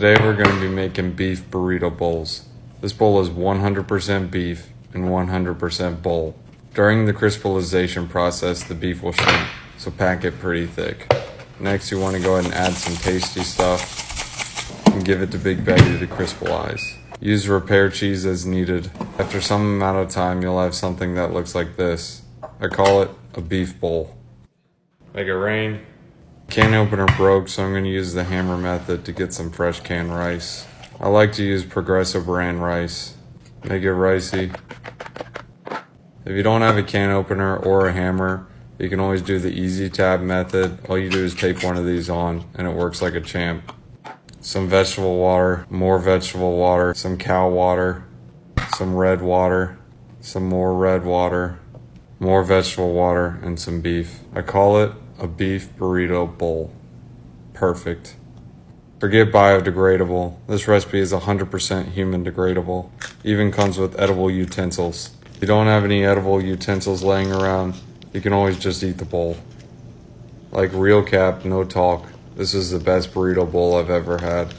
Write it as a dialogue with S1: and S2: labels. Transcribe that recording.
S1: Today we're going to be making beef burrito bowls. This bowl is 100% beef and 100% bowl. During the crystallization process, the beef will shrink, so pack it pretty thick. Next, you want to go ahead and add some tasty stuff and give it to Big Betty to crystallize. Use repair cheese as needed. After some amount of time, you'll have something that looks like this. I call it a beef bowl. Make it rain. Can opener broke, so I'm going to use the hammer method to get some fresh canned rice. I like to use Progresso brand rice. Make it ricey. If you don't have a can opener or a hammer, you can always do the easy tab method. All you do is tape one of these on and it works like a champ. Some vegetable water, more vegetable water, some cow water, some red water, some more red water, more vegetable water, and some beef. I call it a beef burrito bowl. Perfect. Forget biodegradable. This recipe is 100% human degradable. Even comes with edible utensils. If you don't have any edible utensils laying around, you can always just eat the bowl. Like real cap, no talk. This is the best burrito bowl I've ever had.